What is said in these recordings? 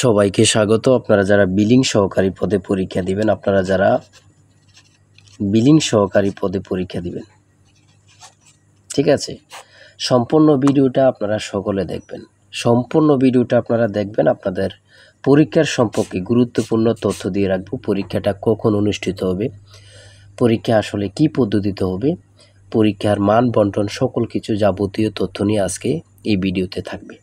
সবাইকে স্বাগত। আপনারা যারা বিলিং সহকারী পদে পরীক্ষা দিবেন, ঠিক আছে, সম্পূর্ণ ভিডিওটা আপনারা সকলে দেখবেন। আপনাদের পরীক্ষার সম্পর্কে গুরুত্বপূর্ণ তথ্য দিয়ে রাখবো। পরীক্ষাটা কখন অনুষ্ঠিত হবে, পরীক্ষা আসলে কি পদ্ধতিতে হবে, পরীক্ষার মান বন্টন, সকল কিছু যাবতীয় তথ্য নিয়ে আজকে এই ভিডিওতে থাকবে।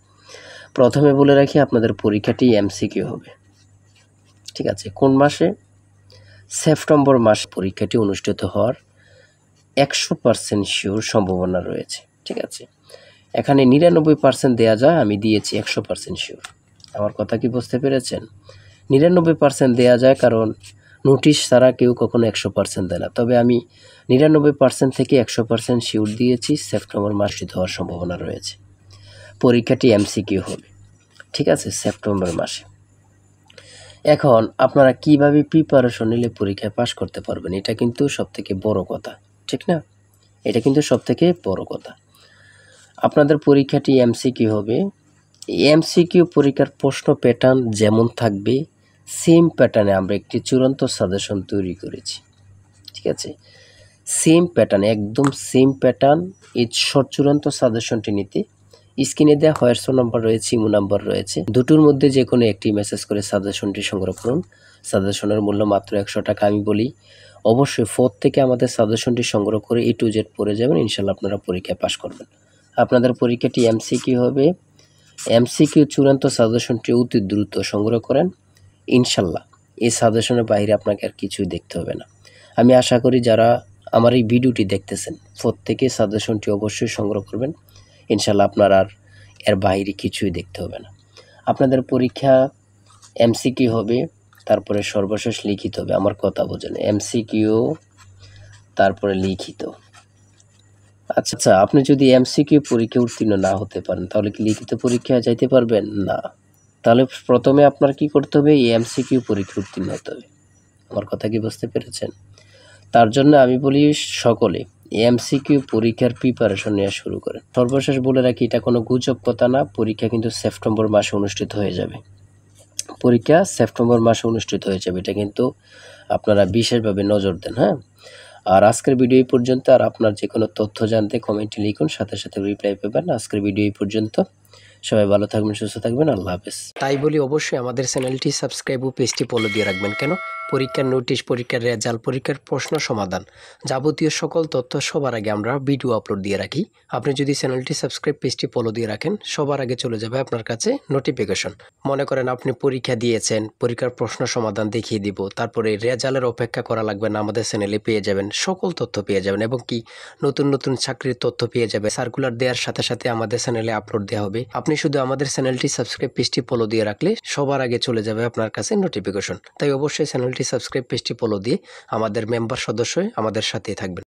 প্রথমে বলে রাখি, আপনাদের পরীক্ষাটি এমসিকিউ হবে। ঠিক আছে, কোন মাসে? সেপ্টেম্বর মাস পরীক্ষাটি অনুষ্ঠিত হওয়ার 100% শিওর সম্ভাবনা রয়েছে। ঠিক আছে, এখানে 99% দেয়া যায়, আমি দিয়েছি 100% শিওর। আমার কথা কি বুঝতে পেরেছেন? 99% দেয়া যায়, কারণ নোটিশ ছাড়া কেউ কখনো 100% দেয় না। তবে আমি 99% থেকে 100% শিওর দিয়েছি, সেপ্টেম্বর মাসে হওয়ার সম্ভাবনা রয়েছে। পরীক্ষাটি এমসিকিউ হবে। ঠিক আছে, সেপ্টেম্বর মাসে। এখন আপনারা কিভাবে প্রিপারেশন নিলে পরীক্ষায় পাশ করতে পারবেন, এটা কিন্তু সবথেকে বড় কথা, ঠিক না? এটা কিন্তু সবথেকে বড় কথা। আপনাদের পরীক্ষাটি এমসিকিউ হবে। এমসিকিউ পরীক্ষার প্রশ্ন প্যাটার্ন যেমন থাকবে, সেম প্যাটার্নে আমরা একটি চূড়ান্ত সাজেশন তৈরি করেছি। ঠিক আছে, সেম প্যাটার্ন, একদম সেম প্যাটার্ন। এই চূড়ান্ত সাজেশনটি নিতে স্ক্রিনে দেওয়া হোয়াটসঅ্যাপ নাম্বার রয়েছে, ইমো নাম্বার রয়েছে, দুটোর মধ্যে যে কোনো একটি মেসেজ করে সাজেশনটি সংগ্রহ করুন। সাজেশনের মূল্য মাত্র 100 টাকা। আমি বলি, অবশ্যই 4 থেকে আমাদের সাজেশনটি সংগ্রহ করে A to Z পড়ে যাবেন, ইনশাল্লাহ আপনারা পরীক্ষায় পাশ করবেন। আপনাদের পরীক্ষাটি এমসিকিউ হবে। এমসিকিউ চূড়ান্ত সাজেশনটি অতি দ্রুত সংগ্রহ করেন, ইনশাল্লাহ এই সাজেশনের বাইরে আপনাকে আর কিছুই দেখতে হবে না। আমি আশা করি যারা আমার এই ভিডিওটি দেখতেছেন, 4 থেকে সাজেশনটি অবশ্যই সংগ্রহ করবেন, ইনশাল্লাহ আপনার আর এর বাইরে কিছুই দেখতে হবে না। আপনাদের পরীক্ষা এমসিকিউ হবে, তারপরে সর্বশেষ লিখিত হবে। আমার কথা বোঝেন, এমসিকিউ তারপরে লিখিত। আচ্ছা, আপনি যদি এমসিকিউ পরীক্ষা উত্তীর্ণ না হতে পারেন, তাহলে কি লিখিত পরীক্ষায় যাইতে পারবেন না? তাহলে প্রথমে আপনার কি করতে হবে? এই এমসিকিউ পরীক্ষা উত্তীর্ণ হতে হবে। আমার কথা কি বুঝতে পেরেছেন? তার জন্য আমি বলি, সকলে এমসিকিউ পরীক্ষার প্রিপারেশন নেওয়া শুরু করেন। সর্বশেষ বলে রাখি, এটা কোনো গুজব কথা না, পরীক্ষা কিন্তু সেপ্টেম্বর মাসে অনুষ্ঠিত হয়ে যাবে। এটা কিন্তু আপনারা বিশেষভাবে নজর দেন। হ্যাঁ, আর আজকের ভিডিও এই পর্যন্ত। আর আপনার যে কোনো তথ্য জানতে কমেন্টে লিখুন, সাথে সাথে রিপ্লাই পাবেন। আজকের ভিডিও এই পর্যন্ত। সবাই ভালো থাকবেন, সুস্থ থাকবেন, আল্লাহ হাফেজ। তাই বলি, অবশ্যই আমাদের চ্যানেলটি সাবস্ক্রাইব ও পেজটি ফলো দিয়ে রাখবেন। কেন? পরীক্ষার নোটিশ, পরীক্ষার রেজাল্ট, পরীক্ষার প্রশ্ন সমাধান, যাবতীয় সকল তথ্য সবার আগে আমরা ভিডিও আপলোড দিয়ে রাখি। আপনি যদি চ্যানেলটি সাবস্ক্রাইব, পেজটি ফলো দিয়ে রাখেন, সবার আগে চলে যাবে আপনার কাছে নোটিফিকেশন। মনে করেন আপনি পরীক্ষা দিয়েছেন, পরীক্ষার প্রশ্ন সমাধান দেখিয়ে দিব, তারপরে রেজাল্টের অপেক্ষা করা লাগবে না, আমাদের চ্যানেলে পেয়ে যাবেন, সকল তথ্য পেয়ে যাবেন, এবং কি নতুন নতুন চাকরির তথ্য পেয়ে যাবে। সার্কুলার দেওয়ার সাথে সাথে আমাদের চ্যানেলে আপলোড দেওয়া হবে। আপনি শুধু আমাদের চ্যানেলটি সাবস্ক্রাইব, পেজটি ফলো দিয়ে রাখলে সবার আগে চলে যাবে আপনার কাছে নোটিফিকেশন। তাই অবশ্যই চ্যানেলটি সাবস্ক্রাইব, পেজটি ফলো দিয়ে আমাদের মেম্বার সদস্য হয়ে আমাদের সাথেই থাকবেন।